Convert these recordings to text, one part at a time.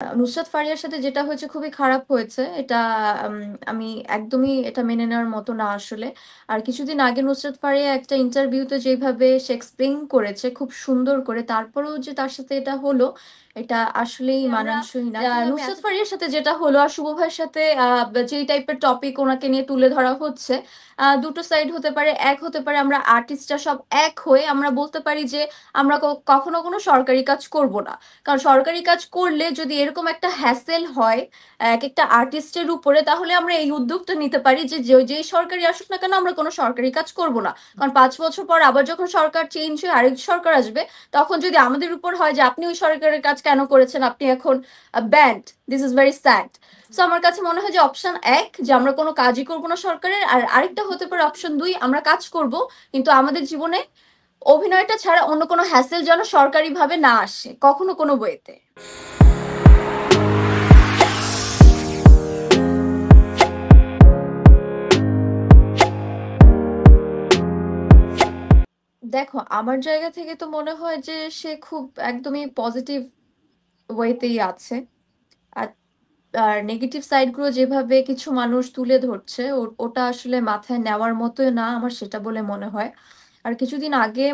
নুসরাত ফারিয়ার সাথে যেটা হয়েছে খুবই খারাপ হয়েছে। এটা উম আমি একদমই এটা মেনে নেওয়ার মতো না আসলে। আর কিছুদিন আগে নুসরাত ফারিয়া একটা ইন্টারভিউতে যেভাবে সে এক্সপ্লেইন করেছে খুব সুন্দর করে, তারপরেও যে তার সাথে এটা হলো, এটা আসলেই আমরা মানানসই না। কিন্তু আমি নুসরাত এতটুকু ফারিয়ার সাথে যেটা হলো আর শুভ ভাইয়ের সাথে যেই টাইপের টপিক ওনাকে নিয়ে তুলে ধরা হচ্ছে, দুটো সাইড হতে পারে। এক হতে পারে আমরা আর্টিস্টরা সব এক হয়ে আমরা বলতে পারি যে আমরা কখনো কোনো সরকারি কাজ করব না। কারণ সরকারি কাজ করলে যদি এরকম একটা হ্যাসেল হয় এক একটা আর্টিস্টের উপরে, তাহলে আমরা এই উদ্যোগটা নিতে পারি যে যেই সরকারি আসুক না কেন আমরা কোনো সরকারি কাজ করব না। কারণ ৫ বছর পর আবার যখন সরকার চেঞ্জ হয়ে আরেক সরকার আসবে, তখন যদি আমাদের উপর হয় যে আপনি ওই সরকারের কাজ কেন করেছেন, আপনি এখন band, this is very sad. So আমার কাছে মনে হয় যে অপশন এক, যে আমরা কোনো কাজই করব না সরকারের, আর আরেকটা হতে পারে অপশন দুই, আমরা কাজ করব কিন্তু আমাদের জীবনে অভিনয়টা ছাড়া অন্য কোনো হ্যাসেল যেন সরকারিভাবে না আসে কখনো কোনো ওয়েতে। দেখো, আমার জায়গা থেকে তো মনে হয় যে সে খুব একদমই পজিটিভ ওয়েতেই আছে। আর আর নেগেটিভ সাইডগুলো যেভাবে কিছু মানুষ তুলে ধরছে, ওটা আসলে মাথায় নেওয়ার মতো না আমার সেটা বলে মনে হয়। আর কিছুদিন আগে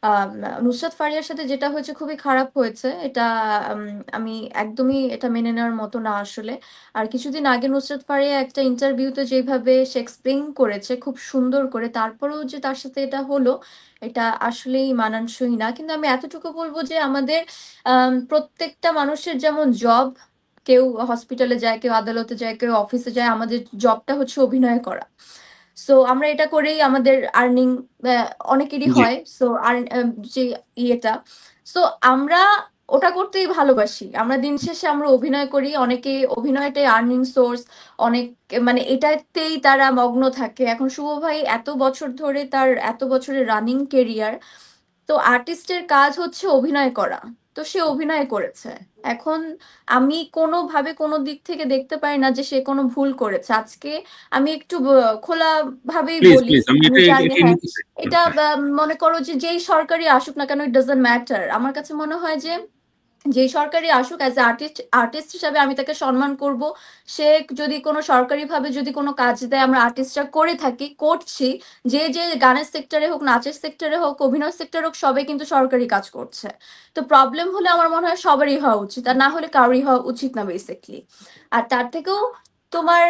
আহ, নুসরাত ফারিয়ার সাথে যেটা হয়েছে খুবই খারাপ হয়েছে। এটা উম, আমি একদমই এটা মেনে নেওয়ার মতো না আসলে। আর কিছুদিন আগে নুসরাত ফারিয়া একটা ইন্টারভিউতে যেভাবে সে এক্সপ্লেইন করেছে খুব সুন্দর করে, তারপরেও যে তার সাথে এটা হলো, এটা আসলেই মানানসই না। কিন্তু আমি এতটুকু বলবো যে আমাদের প্রত্যেকটা মানুষের যেমন জব, কেউ হসপিটালে যায়, কেউ আদালতে যায়, কেউ অফিসে যায়, আমাদের জবটা হচ্ছে অভিনয় করা। সো আমরা এটা করেই আমাদের আর্নিং অনেকেরই জি। হয়। সো আর যে ইয়েটা, সো আমরা ওটা করতেই ভালোবাসি। আমরা দিন শেষে আমরা অভিনয় করি, অনেকে অভিনয়টাই আর্নিং সোর্স, অনেক মানে এটাতেই তারা মগ্ন থাকে। এখন শুভ ভাই এত বছর ধরে, তার এত বছরের রানিং কেরিয়ার, তো আর্টিস্টের কাজ হচ্ছে অভিনয় করা, তো সে অভিনয় করেছে। এখন আমি কোনোভাবে কোনো দিক থেকে দেখতে পারি না যে সে কোনো ভুল করেছে। আজকে আমি একটু খোলা ভাবেই প্লিজ বলি, প্লিজ আমি আমি জানি, এটাই হ্যাঁ, নিতে চাই। এটা হ্যাঁ। মনে করো যে যেই সরকারি আসুক না কেন, ইট ডাজন্ট ম্যাটার। আমার কাছে মনে হয় যে যে সরকারি আসুক, অ্যাজ আর্টিস্ট আর্টিস্ট হিসাবে আমি তাকে সম্মান করব। সে যদি কোনো সরকারি ভাবে যদি কোনো কাজ দেয়, আমরা আর্টিস্টরা করে থাকি, করছি, যে যে গানের সেক্টরে হোক, নাচের সেক্টরে হোক, অভিনয় সেক্টরে হোক, সবাই কিন্তু সরকারি কাজ করছে। তো প্রবলেম হলে আমার মনে হয় সবারই হওয়া উচিত, আর না হলে কারোরই হওয়া উচিত না বেসিকলি। আর তার থেকেও তোমার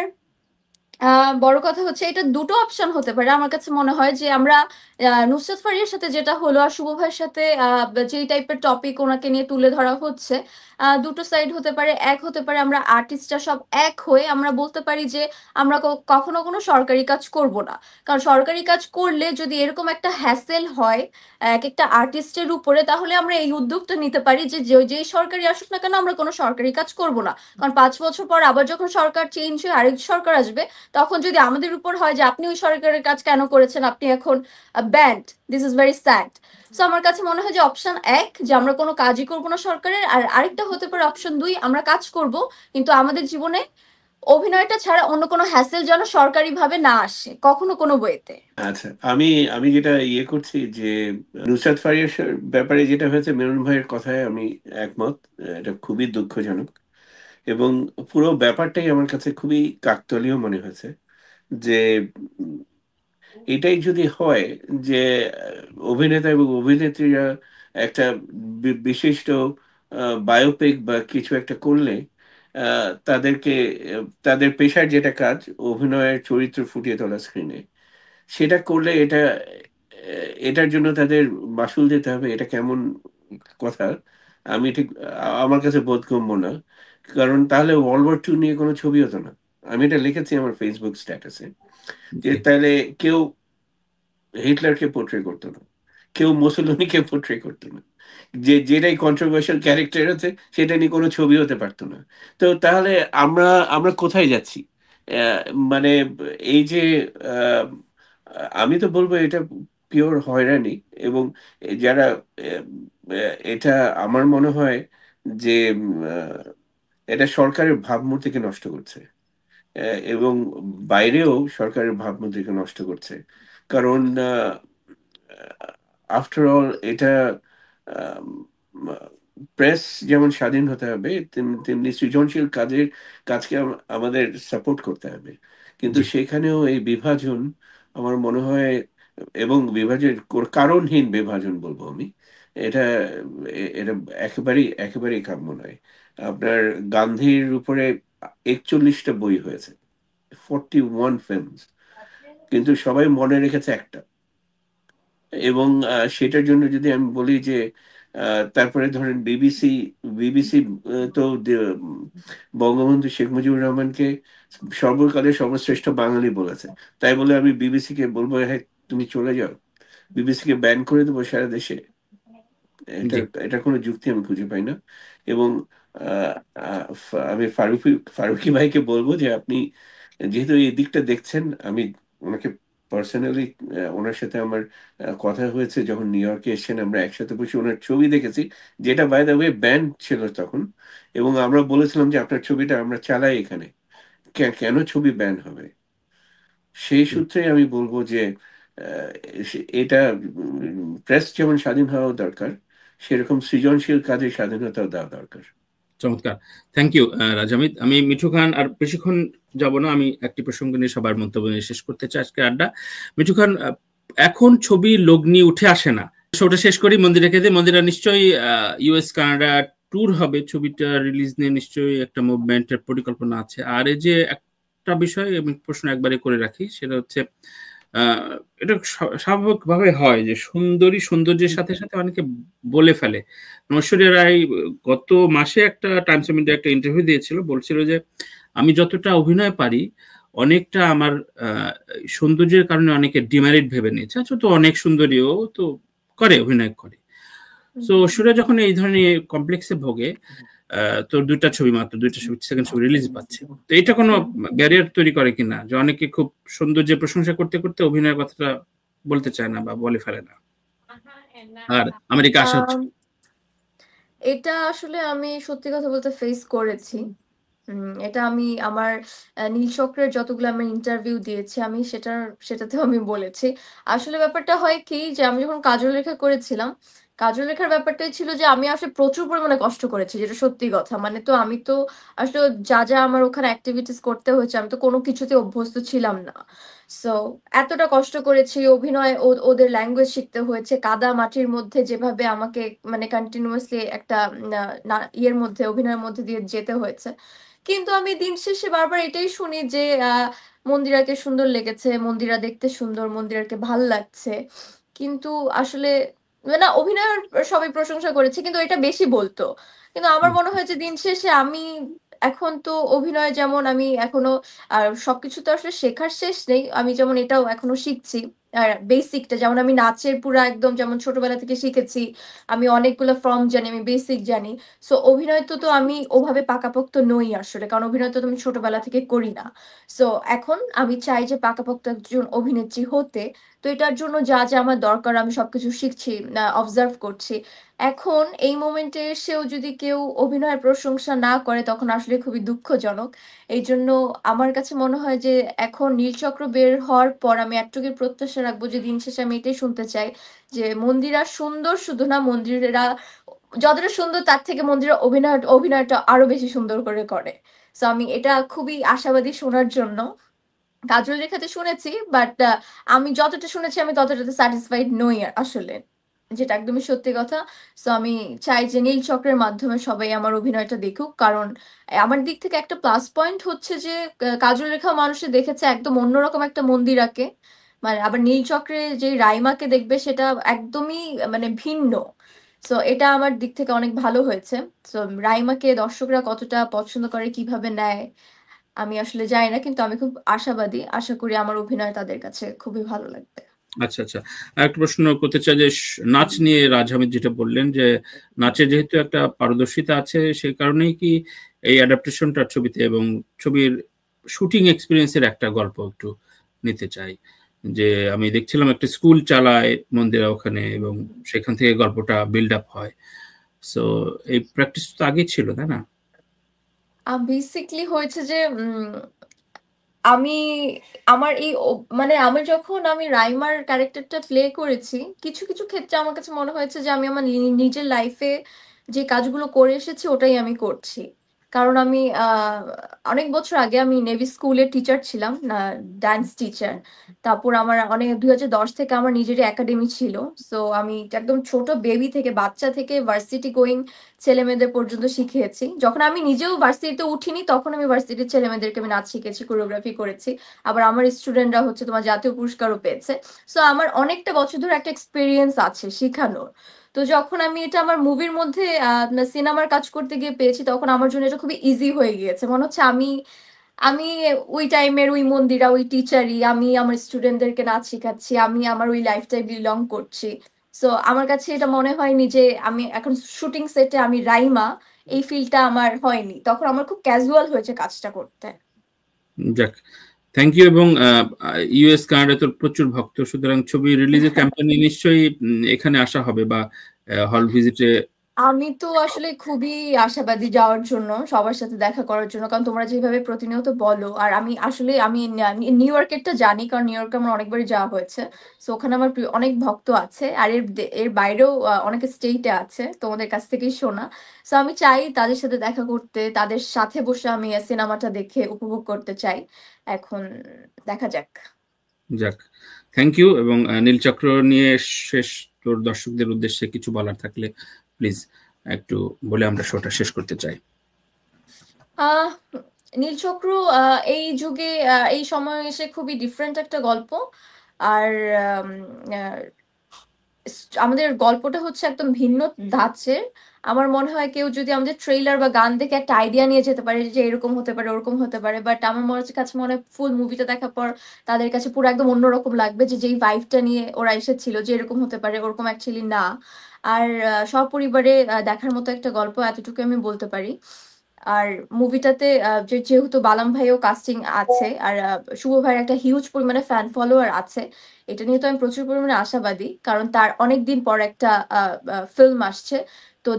বড় কথা হচ্ছে, এটা দুটো অপশন হতে পারে। আমার কাছে মনে হয় যে আমরা নুসরাত ফারিয়ার সাথে যেটা হলো আর শুভ ভাইয়ের সাথে যেই টাইপের টপিক ওনাকে নিয়ে তুলে ধরা হচ্ছে, দুটো সাইড হতে পারে। এক হতে পারে আমরা আর্টিস্টরা সব এক হয়ে আমরা বলতে পারি যে আমরা কখনো কোনো সরকারি কাজ করব না। কারণ সরকারি কাজ করলে যদি এরকম একটা হ্যাসেল হয় এক একটা আর্টিস্টের উপরে, তাহলে আমরা এই উদ্যোগটা নিতে পারি যে যেই সরকারি আসুক না কেন আমরা কোনো সরকারি কাজ করব না। কারণ ৫ বছর পর আবার যখন সরকার চেঞ্জ হয়ে আরেক সরকার আসবে, তখন যদি আমাদের উপর হয় যে আপনি ওই সরকারের কাজ কেন করেছেন, আপনি এখন band, this is very sad. So আমার কাছে মনে হয় যে অপশন এক, যে আমরা কোনো কাজই করব না সরকারের, আর আরেকটা হতে পারে অপশন দুই, আমরা কাজ করব কিন্তু আমাদের জীবনে অভিনয়টা ছাড়া অন্য কোনো হ্যাসেল যেন সরকারি ভাবে না আসে কখনো কোনো ওয়েতে। আচ্ছা, আমি আমি যেটা করছি যে নুসরাত ফারিয়ার ব্যাপারে যেটা হয়েছে, মেনন ভাইয়ের কথায় আমি একমত। এটা খুবই দুঃখজনক এবং পুরো ব্যাপারটাই আমার কাছে খুবই কাকতালীয় মনে হয়েছে। যে উম, এটাই যদি হয় যে অভিনেতা এবং অভিনেত্রীরা একটা বিশিষ্ট বায়োপিক বা কিছু একটা করলে তাদেরকে তাদের পেশার যেটা কাজ, অভিনয়ের চরিত্র ফুটিয়ে তোলা স্ক্রিনে, সেটা করলে এটার জন্য তাদের মাসুল দিতে হবে, এটা কেমন কথা? আমি ঠিক আমার কাছে বোধগম্য না। কারণ তাহলে ওয়ার্ল্ড ওয়ার 2 নিয়ে কোনো ছবি হতো না। আমি এটা লিখেছি আমার ফেসবুক স্ট্যাটাসে, যে তাহলে কেউ হিটলারকে পোর্ট্রে করতো না, কেউ মুসোলিনিকে পোর্ট্রে করতো না, যেটাই কন্ট্রোভার্সিয়াল ক্যারেক্টার আছে সেটা নিয়ে কোনো ছবি হতে পারতো না। তো তাহলে আমরা আমরা কোথায় যাচ্ছি? আহ, মানে এই যে আহ, আমি তো বলবো এটা পিওর হয়রানি। এবং যারা এটা আমার মনে হয় যে এটা সরকারের ভাবমূর্তিকে নষ্ট করছে। এবং বাইরেও সরকারের ভাবমূর্তিকে নষ্ট করছে। কারণ আফটার অল এটা আম, প্রেস যেমন স্বাধীন হতে হবে, তেমনি সৃজনশীল কাজকে আমাদের সাপোর্ট করতে হবে। কিন্তু জি সেখানেও এই বিভাজন আমার মনে হয়, এবং বিভাজন কারণহীন বিভাজন বলবো আমি, এটা এটা একেবারেই কাম্য নয়। আপনার গান্ধীর উপরে 41টা বই হয়েছে, 41 ফিল্মস, কিন্তু সবাই মনে রেখেছে একটা। এবং সেটার জন্য যদি আমি বলি যে তারপরে ধরেন বিবিসি তো বঙ্গবন্ধু শেখ মুজিবুর রহমানকে সর্বকালের সর্বশ্রেষ্ঠ বাঙালি বলেছে। তাই বলে আমি বিবিসি কে বলবো হ্যাঁ তুমি চলে যাও, বিবিসি কে ব্যান করে দেবো সারা দেশে? এটা জি এটা কোনো যুক্তি আমি খুঁজে পাই না। এবং আহ, আমি ফারুকি ভাইকে বলবো যে আপনি যেহেতু এই দিকটা দেখছেন, আমি ওনাকে পার্সোনালি, ওনার সাথে আমার কথা হয়েছে যখন নিউ ইয়র্কে এসেছেন, আমরা একসাথে বসে ওনার ছবি দেখেছি, যেটা বাই দ্য ওয়ে ব্যান ছিল তখন। এবং আমরা বলেছিলাম যে আপনার ছবিটা আমরা চালাই এখানে, কেন ছবি ব্যান হবে? সেই সূত্রে আমি বলবো যে আহ, এটা প্রেস যেমন স্বাধীন হওয়া দরকার, সেরকম সৃজনশীল কাজে স্বাধীনতাও দেওয়া দরকার। চমৎকার। Thank you Rajamit. আমি মিঠু খান আর বেশিক্ষণ যাব না, আমি একটি প্রসঙ্গ নিয়ে সবার মন্তব্য নিয়ে শেষ করতে চাই আজকে আড্ডা। মিঠু খান, এখন ছবি লগ্নি উঠে আসে না। শোটা শেষ করি, মন্দিরে খেতে। মন্দিরা নিশ্চয়ই ইউএস কানাডা ট্যুর হবে, ছবিটা রিলিজ নিয়ে নিশ্চয়ই একটা মুভমেন্টের পরিকল্পনা আছে। আর এই যে একটা বিষয় আমি প্রশ্ন একবারে করে রাখি, সেটা হচ্ছে আহ এটা স্বাভাবিকভাবে হয় যে সুন্দরী সৌন্দর্যের সাথে সাথে অনেকে বলে ফেলে। ঐশ্বরিয়া রায় গত মাসে একটা টাইমস অফ ইন্ডিয়া একটা ইন্টারভিউ দিয়েছিল, বলছিল যে আমি যতটা অভিনয় পারি অনেকটা আমার সৌন্দর্যের কারণে অনেকে ডিমেরিট ভেবে নিয়েছে। আচ্ছা, তো অনেক সুন্দরীও তো করে, অভিনয় করে। তো ঐশ্বরিয়া যখন এই ধরনের কমপ্লেক্সে ভোগে, তোর দুইটা ছবি, সেকেন্ড ছবি রিলিজ পাচ্ছে, তো এটা কোনো ব্যারিয়ার তৈরি করে কিনা যে অনেকে খুব সৌন্দর্যের প্রশংসা করতে করতে অভিনয়ের কথাটা বলতে চায় না বা বলে ফেলে না, আর আমেরিকা আসা হচ্ছে? আম, এটা আসলে আমি সত্যি কথা বলতে ফেস করেছি। এটা আমি আমার নীল চক্রের যতগুলো আমি ইন্টারভিউ দিয়েছি, আমি সেটাতেও আমি বলেছি। আসলে ব্যাপারটা হয় কি যে আমি যখন কাজল রেখা করেছিলাম, কাজল রেখার ব্যাপারটাই ছিল যে আমি আসলে প্রচুর পরিমাণে কষ্ট করেছি, যেটা সত্যি কথা। মানে তো আমি তো আসলে যা আমার ওখানে এক্টিভিটিস করতে হয়েছে, আমি তো কোনো কিছুতে অভ্যস্ত ছিলাম না। সো এতটা কষ্ট করেছি, অভিনয় ওদের ল্যাঙ্গুয়েজ শিখতে হয়েছে, কাদা মাটির মধ্যে যেভাবে আমাকে মানে কন্টিনিউয়াসলি একটা ইয়ের মধ্যে, অভিনয়ের মধ্যে দিয়ে যেতে হয়েছে। কিন্তু আমি দিন শেষে বারবার এটাই শুনি যে মন্দিরাকে সুন্দর লেগেছে, মন্দিরা দেখতে সুন্দর, মন্দিরাকে ভাল লাগছে। কিন্তু আসলে না, অভিনয়ের সবাই প্রশংসা করেছে কিন্তু এটা বেশি বলতো। কিন্তু আমার মনে হয় যে দিন শেষে আমি এখন তো অভিনয় যেমন আমি এখনো, আর সবকিছু তো আসলে শেখার শেষ নেই। আমি যেমন এটাও এখনো শিখছি। আর বেসিকটা যেমন আমি নাচের পুরা একদম যেমন ছোটবেলা থেকে শিখেছি, আমি অনেকগুলো ফর্ম জানি, আমি বেসিক জানি। সো অভিনয় তো আমি ওভাবে পাকাপোক্ত নই আসলে, কারণ অভিনয় তো আমি ছোটবেলা থেকে করি না। সো এখন আমি চাই যে পাকাপোক্ত একজন অভিনেত্রী হতে। তো এটার জন্য যা আমার দরকার আমি সবকিছু শিখছি, অবজার্ভ করছি। এখন এই মোমেন্টে এসেও যদি কেউ অভিনয়ের প্রশংসা না করে তখন আসলে খুবই দুঃখজনক। এই জন্য আমার কাছে মনে হয় যে এখন নীলচক্র বের হওয়ার পর আমি একটুকুই প্রত্যাশা রাখবো যে দিন শেষে আমি এটাই শুনতে চাই যে মন্দিরা সুন্দর, শুধু না মন্দিরা যতটা সুন্দর তার থেকে মন্দিরা অভিনয়টা আরো বেশি সুন্দর করে করে। সো আমি এটা খুবই আশাবাদী শোনার জন্য। কাজল রেখাতে শুনেছি, বাট আমি যতটা শুনেছি আমি ততটাতে স্যাটিসফাইড নই আসলে, যেটা একদমই সত্যি কথা। সো আমি চাই যে নীল চক্রের মাধ্যমে সবাই আমার অভিনয়টা দেখুক, কারণ আমার দিক থেকে একটা প্লাস পয়েন্ট হচ্ছে যে কাজল রেখা মানুষে দেখেছে একদম অন্যরকম একটা মন্দিরাকে, মানে আবার নীল চক্রে যে রাইমাকে দেখবে সেটা একদমই মানে ভিন্ন। সো এটা আমার দিক থেকে অনেক ভালো হয়েছে। সো রাইমাকে দর্শকরা কতটা পছন্দ করে, কিভাবে নেয় আমি আসলে জানি না, কিন্তু আমি খুব আশাবাদী। আশা করি আমার অভিনয় তাদের কাছে খুবই ভালো লাগবে। আচ্ছা আচ্ছা, আরেকটা প্রশ্ন করতে চাই যে নাচ নিয়ে রাজ হামিদ যেটা বললেন, যে নাচে যেহেতু একটা পারদর্শিতা আছে, সেই কারণেই কি এই অ্যাডাপ্টেশনটা ছবিতে, এবং ছবির শুটিং এক্সপিরিয়েন্সের একটা গল্প একটু নিতে চাই। যে আমি দেখছিলাম একটা স্কুল চালায় মন্দিরা ওখানে, এবং সেখান থেকে গল্পটা বিল্ড আপ হয়। সো এই প্র্যাকটিস তো আগে ছিল, তাই না? বেসিকলি হয়েছে যে আমি আমার এই মানে আমি যখন রাইমার ক্যারেক্টারটা প্লে করেছি, কিছু কিছু ক্ষেত্রে আমার কাছে মনে হয়েছে যে আমি আমার নিজের লাইফে যে কাজগুলো করে এসেছি ওটাই আমি করছি। কারণ আমি অনেক বছর আগে আমি নেভি স্কুলের টিচার ছিলাম, ডান্স টিচার। তারপর আমার অনেক 2010 থেকে আমার নিজেরই একাডেমি ছিল। সো আমি একদম ছোট বেবি থেকে, বাচ্চা থেকে ভার্সিটি গোয়িং ছেলেমেয়েদের পর্যন্ত শিখিয়েছি। যখন আমি নিজেও ভার্সিটিতে উঠিনি তখন আমি ভার্সিটির ছেলেমেয়েদেরকে আমি নাচ শিখেছি, কোরিওগ্রাফি করেছি। আবার আমার স্টুডেন্টরা হচ্ছে তোমার জাতীয় পুরস্কারও পেয়েছে। সো আমার অনেকটা বছর ধরে একটা এক্সপেরিয়েন্স আছে শিখানোর। তো যখন আমি এটা আমার মুভির মধ্যে সিনেমার কাজ করতে গিয়ে পেয়েছি তখন আমার জন্য এটা খুবই ইজি হয়ে গিয়েছে। মনে হচ্ছে আমি আমি ওই টাইমের ওই মন্দিরা, ওই টিচারই, আমি আমার স্টুডেন্টদেরকে নাচ শিখাচ্ছি, আমি আমার ওই লাইফটাই বিলং করছি। সো আমার কাছে এটা মনে হয়নি যে আমি এখন শুটিং সেটে আমি রাইমা, এই ফিলটা আমার হয়নি। তখন আমার খুব ক্যাজুয়াল হয়েছে কাজটা করতে। যাক, থ্যাংক ইউ। এবং ইউএস কানাডা তো প্রচুর ভক্ত, সুতরাং ছবি রিলিজের ক্যাম্পেইনে নিশ্চয়ই এখানে আসা হবে বা হল ভিজিটে। আমি তো আসলে খুবই আশাবাদী যাওয়ার জন্য, সবার সাথে দেখা করার জন্য। কারণ তোমরা যেভাবে প্রতিনিয়ত বলো, আর আমি আসলে আমি নিউ ইয়র্কেরটা জানি, কারণ নিউ ইয়র্কে আমার অনেকবারই যাওয়া হয়েছে। সো ওখানে আমার অনেক ভক্ত আছে, আর এর বাইরেও অনেক স্টেটে আছে, তোমাদের কাছ থেকেই শোনা। সো আমি চাই তাদের সাথে দেখা করতে, তাদের সাথে বসে আমি সিনেমাটা দেখে উপভোগ করতে চাই। এখন দেখা যাক। যাক, থ্যাংক ইউ। এবং নীলচক্র নিয়ে শেষ তোর দর্শকদের উদ্দেশ্যে কিছু বলার থাকলে প্লিজ একটু বলে আমরা শোটা শেষ করতে চাই। আহ নীলচক্র এই যুগে, এই সময়ে এসে খুবই ডিফারেন্ট একটা গল্প। আর আম, আহ, আমাদের গল্পটা হচ্ছে একদম ভিন্ন ধাঁচের। আমার মনে হয় কেউ যদি আমাদের ট্রেইলার বা গান দেখে একটা আইডিয়া নিয়ে যেতে পারে যে এরকম হতে পারে, ওরকম হতে পারে, বাট আমার কাছে মনে হয় ফুল মুভিটা দেখার পর তাদের কাছে পুরো একদম অন্যরকম লাগবে, যে যেই ভাইবটা নিয়ে ওরা এসেছিল যে এরকম হতে পারে, ওরকম অ্যাকচুয়ালি না। আর সপরিবারে দেখার মতো একটা গল্প, এতটুকু আমি বলতে পারি। আর মুভিটাতে যেহেতু বালাম ভাইও কাস্টিং আছে, আর শুভ ভাইয়ের একটা হিউজ পরিমাণে ফ্যান ফলোয়ার আছে, এটা নিয়ে তো আমি প্রচুর পরিমাণে আশাবাদী। কারণ তার অনেকদিন পর একটা ফিল্ম আসছে। তো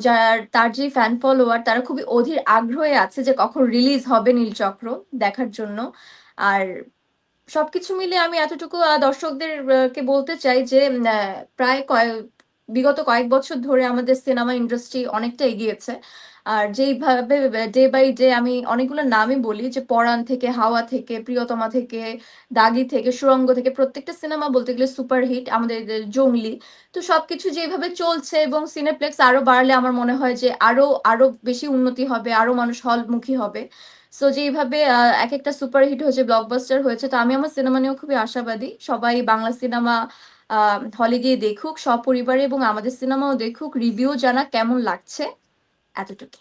তার যে ফ্যান ফলোয়ার তারা খুবই অধীর আগ্রহে আছে যে কখন রিলিজ হবে নীলচক্র দেখার জন্য। আর সবকিছু মিলে আমি এতটুকু দর্শকদের কে বলতে চাই যে প্রায় বিগত কয়েক বছর ধরে আমাদের সিনেমা ইন্ডাস্ট্রি অনেকটা এগিয়েছে। আর যেইভাবে ডে বাই ডে, আমি অনেকগুলো নামই বলি, যে পরাণ থেকে, হাওয়া থেকে, প্রিয়তমা থেকে, দাগি থেকে, সুড়ঙ্গ থেকে, প্রত্যেকটা সিনেমা বলতে গেলে সুপারহিট, আমাদের জংলি। তো সবকিছু যেভাবে চলছে এবং সিনেপ্লেক্স আরো বাড়লে আমার মনে হয় যে আরো আরো বেশি উন্নতি হবে, আরো মানুষ হলমুখী হবে। সো যেইভাবে এক একটা সুপারহিট হয়েছে, ব্লকবাস্টার হয়েছে, তো আমি আমার সিনেমা নিয়েও খুবই আশাবাদী। সবাই বাংলা সিনেমা হলে গিয়ে দেখুক সপরিবারে, এবং আমাদের সিনেমাও দেখুক, রিভিউ জানা কেমন লাগছে, এতটুকু।